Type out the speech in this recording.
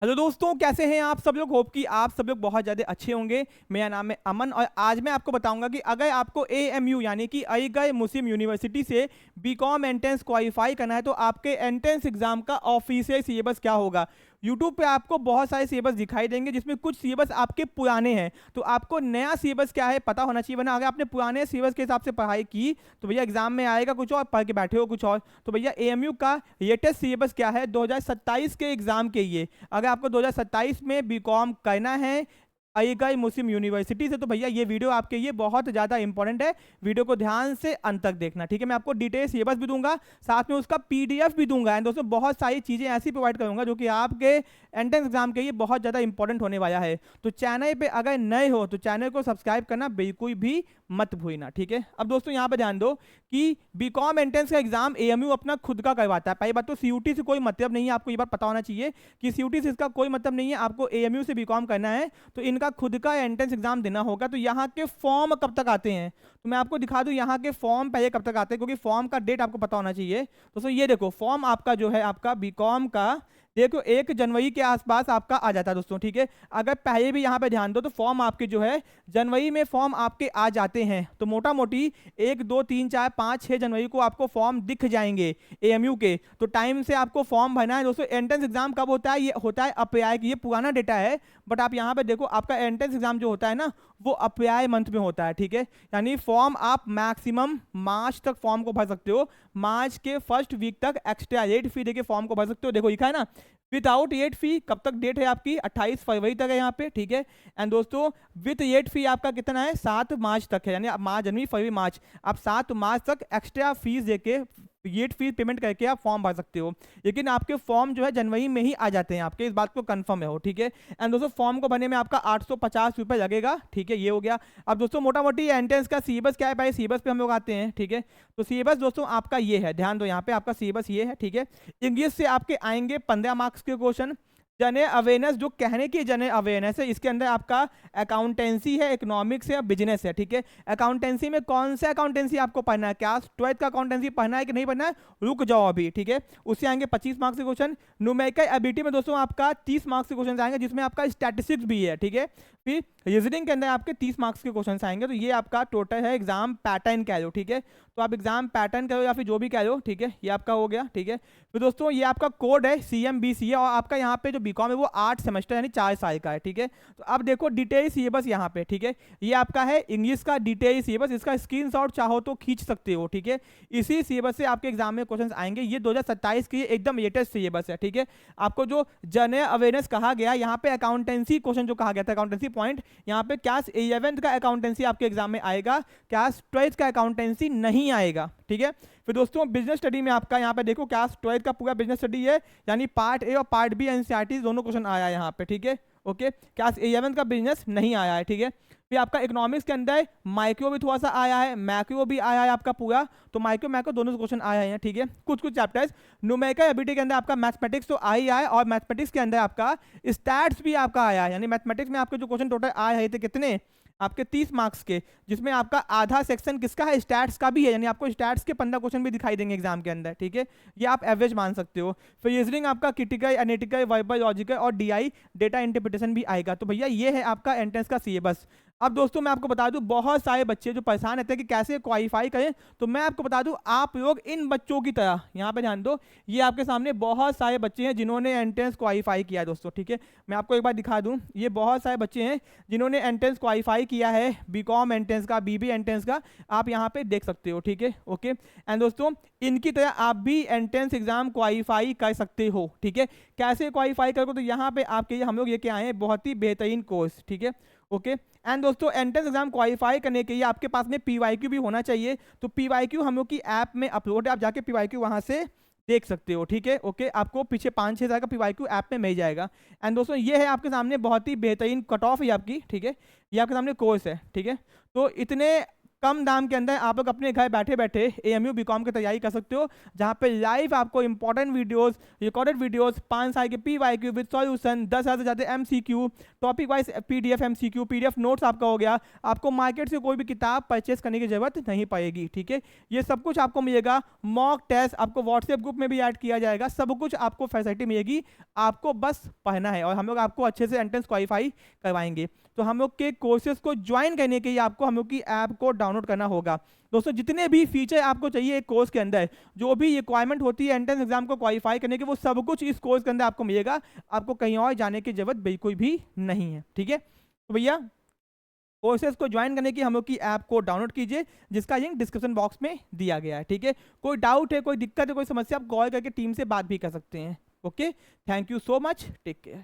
Hello दोस्तों, कैसे हैं आप सब लोग। होप कि आप सब लोग बहुत ज़्यादा अच्छे होंगे। मेरा नाम है अमन और आज मैं आपको बताऊंगा कि अगर आपको एएमयू यानी कि अलीगढ़ मुस्लिम यूनिवर्सिटी से बीकॉम एंट्रेंस क्वालिफाई करना है तो आपके एंट्रेंस एग्जाम का ऑफिशियल सिलेबस क्या होगा। यूट्यूब पे आपको बहुत सारे सिलेबस दिखाई देंगे जिसमें कुछ सिलेबस आपके पुराने हैं, तो आपको नया सिलेबस क्या है पता होना चाहिए। वरना अगर आपने पुराने सिलेबस के हिसाब से पढ़ाई की तो भैया एग्जाम में आएगा कुछ और, पढ़ के बैठे हो कुछ और। तो भैया एएमयू का लेटेस्ट सिलेबस क्या है 2027 के एग्जाम के लिए। अगर आपको 2027 में बीकॉम करना है अलीगढ़ मुस्लिम यूनिवर्सिटी से तो भैया ये वीडियो आपके लिए बहुत ज़्यादा इंपॉर्टेंट है। वीडियो को ध्यान से अंत तक देखना, ठीक है। मैं आपको डिटेल सिलेबस भी दूंगा, साथ में उसका पीडीएफ भी दूंगा एंड दोस्तों बहुत सारी चीज़ें ऐसी प्रोवाइड करूंगा जो कि आपके एंट्रेंस एग्जाम के लिए बहुत ज़्यादा इंपॉर्टेंट होने वाला है। तो चैनल पे अगर नए हो तो चैनल को सब्सक्राइब करना बिल्कुल भी मत भूलना, ठीक है। अब दोस्तों यहाँ पे ध्यान दो कि बीकॉम एंट्रेंस का एग्जाम एएमयू अपना खुद का करवाता है। पहली बात तो सीयूटी से कोई मतलब नहीं है, आपको ये बात पता होना चाहिए कि सीयूटी से इसका कोई मतलब नहीं है। आपको एएमयू से बीकॉम करना है तो इनका खुद का एंट्रेंस एग्जाम देना होगा। तो यहाँ के फॉर्म कब तक आते हैं तो मैं आपको दिखा दूं यहाँ के फॉर्म पहले कब तक आते हैं, क्योंकि फॉर्म का डेट आपको पता होना चाहिए। दोस्तों ये देखो फॉर्म आपका जो है आपका बीकॉम का देखो 1 जनवरी के आसपास आपका आ जाता है दोस्तों, ठीक है। अगर पहले भी यहाँ पे ध्यान दो तो फॉर्म आपके जो है जनवरी में फॉर्म आपके आ जाते हैं। तो मोटा मोटी 1 2 3 4 5 6 जनवरी को आपको फॉर्म दिख जाएंगे एएमयू के। तो टाइम से आपको फॉर्म भरना है दोस्तों। एंट्रेंस एग्जाम कब होता है, ये होता है अप्रैल की, ये पुराना डेटा है बट आप यहाँ पे देखो आपका एंट्रेंस एग्जाम जो होता है ना वो अप्रैल मंथ में होता है, ठीक है। यानी फॉर्म आप मैक्सिमम मार्च तक फॉर्म को भर सकते हो। मार्च के फर्स्ट वीक तक एक्स्ट्रा लेट फी देके फॉर्म को भर सकते हो। देखो लिखा है ना विदाउट लेट फी, कब तक डेट है आपकी 28 फरवरी तक है यहाँ पे, ठीक है। एंड दोस्तों विथ लेट फी आपका कितना है 7 मार्च तक है, यानी मार्च जनवरी फरवरी मार्च आप 7 मार्च तक एक्स्ट्रा फीस देके लेट फीस पेमेंट करके आप फॉर्म भर सकते हो। लेकिन आपके फॉर्म जो है जनवरी में ही आ जाते हैं आपके, इस बात को कंफर्म है हो, ठीक है। एंड दोस्तों फॉर्म को भरने में आपका 850 रुपये लगेगा, ठीक है। ये हो गया। अब दोस्तों मोटा मोटी एंट्रेंस का सिलेबस क्या है, पहले सिलेबस पे हम लोग आते हैं, ठीक है। तो सिलेबस दोस्तों आपका ये है, ध्यान दो यहाँ पे आपका सिलेबस ये है, ठीक है। इंग्लिश से आपके आएंगे 15 मार्क्स के क्वेश्चन। जनरल अवेयरनेस जो कहने की जनरल अवेयरनेस है, इसके अंदर आपका अकाउंटेंसी है, इकोनॉमिक्स है, बिजनेस है, ठीक है। अकाउंटेंसी में कौन सा अकाउंटेंसी आपको पढ़ना है, क्या 12th का अकाउंटेंसी पढ़ना है कि नहीं पढ़ना है, रुक जाओ अभी, ठीक है। उससे आएंगे 25 मार्क्स के क्वेश्चन। न्यूमेरिकल एबिलिटी में दोस्तों आपका 30 मार्क्स के क्वेश्चन आएंगे जिसमें आपका स्टैटिस्टिक्स भी है, ठीक है। फिर रीजनिंग के अंदर आपके 30 मार्क्स के क्वेश्चन आएंगे। तो ये आपका टोटल है एग्जाम पैटर्न कह लो, ठीक है। तो आप एग्जाम पैटर्न करो या फिर जो भी कह लो, ठीक है। ये आपका हो गया, ठीक है। फिर दोस्तों ये आपका कोड है CMBCA और आपका यहाँ पे जो बीकॉम है वो 8 सेमेस्टर यानी 4 साल का है, ठीक है। तो अब देखो डिटेल सिलेबस यहाँ पे, ठीक है। ये आपका है इंग्लिश का डिटेल सिलेबस, इसका स्क्रीनशॉट चाहो तो खींच सकते हो, ठीक है। इसी सिलेबस से आपके एग्जाम में क्वेश्चन आएंगे। ये 2027 की एकदम लेटेस्ट सिलेबस है, ठीक है। आपको जो जनरल अवेयरनेस कहा गया यहाँ पे अकाउंटेंसी क्वेश्चन जो कहा गया था अकाउंटेंसी पॉइंट, यहाँ पे क्लास 11th का अकाउंटेंसी आपके एग्जाम में आएगा, क्लास 12th का अकाउंटेंसी नहीं आएगा, ठीक है। फिर दोस्तों बिजनेस स्टडी में आपका यहाँ पे देखो क्लास 12th का पूरा बिजनेस स्टडी है, यानी पार्ट ए और पार्ट बी एनसीईआरटी दोनों क्वेश्चन आया है यहाँ पे, ठीक है। ओके क्लास 11th का बिजनेस नहीं आया है, ठीक है। फिर आपका इकोनॉमिक्स के अंदर माइक्रो भी थोड़ा सा आया है, मैक्रो भी आया है आपका पूरा। तो माइक्रो मैक्रो दोनों क्वेश्चन आया है, ठीक है। कुछ कुछ चैप्टर्स न्यूमेरिकल एबिलिटी के अंदर आपका मैथमेटिक्स तो आ ही आया है और मैथमेटिक्स के अंदर आपका स्टैट्स भी आपका आया है। यानी मैथमेटिक्स में आपके जो क्वेश्चन टोटल आए थे कितने आपके 30 मार्क्स के, जिसमें आपका आधा सेक्शन किसका है स्टैट्स का भी है, यानी आपको स्टैट्स के 15 क्वेश्चन भी दिखाई देंगे एग्जाम के अंदर, ठीक है। ये आप एवरेज मान सकते हो। फिर रीजनिंग आपका क्रिटिकल एनालिटिकल वर्बल लॉजिकल और डीआई डेटा इंटरप्रिटेशन भी आएगा। तो भैया ये है आपका एंट्रेंस का सिलेबस। अब दोस्तों मैं आपको बता दूं बहुत सारे बच्चे जो परेशान रहते हैं कि कैसे क्वालिफाई करें, तो मैं आपको बता दूं आप लोग इन बच्चों की तरह यहाँ पे ध्यान दो, ये आपके सामने बहुत सारे बच्चे हैं जिन्होंने एंट्रेंस क्वालिफाई किया है दोस्तों, ठीक है। मैं आपको एक बार दिखा दूं, ये बहुत सारे बच्चे हैं जिन्होंने एंट्रेंस क्वालिफाई किया है, बीकॉम एंट्रेंस का, बीबी एंट्रेंस का, आप यहाँ पे देख सकते हो, ठीक है। ओके एंड दोस्तों इनकी तरह आप भी एंट्रेंस एग्जाम क्वालिफाई कर सकते हो, ठीक है। कैसे क्वालिफाई करोगे तो यहाँ पे आपके लिए हम लोग ये क्या आए हैं बहुत ही बेहतरीन कोर्स, ठीक है। ओके एंड दोस्तों एंट्रेंस एग्जाम क्वालिफाई करने के लिए आपके पास में PYQ भी होना चाहिए। तो PYQ हम लोग की ऐप में अपलोड है, आप जाके PYQ वहाँ से देख सकते हो, ठीक है। ओके आपको पीछे 5-6 हज़ार का PYQ ऐप में मिल जाएगा। एंड दोस्तों ये है आपके सामने बहुत ही बेहतरीन कट ऑफ है आपकी, ठीक है। ये आपके सामने कोर्स है, ठीक है। तो इतने कम दाम के अंदर आप लोग अपने घर बैठे बैठे AMU BCom की तैयारी कर सकते हो, जहाँ पे लाइव आपको इंपॉर्टेंट वीडियोस, रिकॉर्डेड वीडियोस, 5 साल के PYQ विद सॉल्यूशन, 10,000 से ज़्यादा MCQ, topic wise PDF MCQ, PDF notes आपका हो गया। आपको मार्केट से कोई भी किताब परचेस करने की जरूरत नहीं पड़ेगी, ठीक है। ये सब कुछ आपको मिलेगा। मॉक टेस्ट आपको व्हाट्सएप ग्रुप में भी ऐड किया जाएगा, सब कुछ आपको फैसिलिटी मिलेगी, आपको बस पढ़ना है और हम लोग आपको अच्छे से एंट्रेंस क्वालिफाई करवाएंगे। तो हम लोग के कोर्सेज को ज्वाइन करने के लिए आपको हम लोग की ऐप को डाउनलोड करना होगा। दोस्तों जितने भी फीचर आपको चाहिए एक कोर्स के अंदर, जो भी रिक्वायरमेंट होती है एंट्रेंस एग्जाम को क्वालिफाई करने की, वो सब कुछ इस कोर्स के अंदर आपको मिलेगा। आपको कहीं और जाने की जरूरत बिल्कुल भी नहीं है, ठीक है। तो भैया कोर्सेज को ज्वाइन करने की हम लोग की ऐप को डाउनलोड कीजिए, जिसका लिंक डिस्क्रिप्शन बॉक्स में दिया गया है, ठीक है। कोई डाउट है, कोई दिक्कत है, कोई समस्या, आप कॉल करके टीम से बात भी कर सकते हैं। Okay, thank you so much, take care.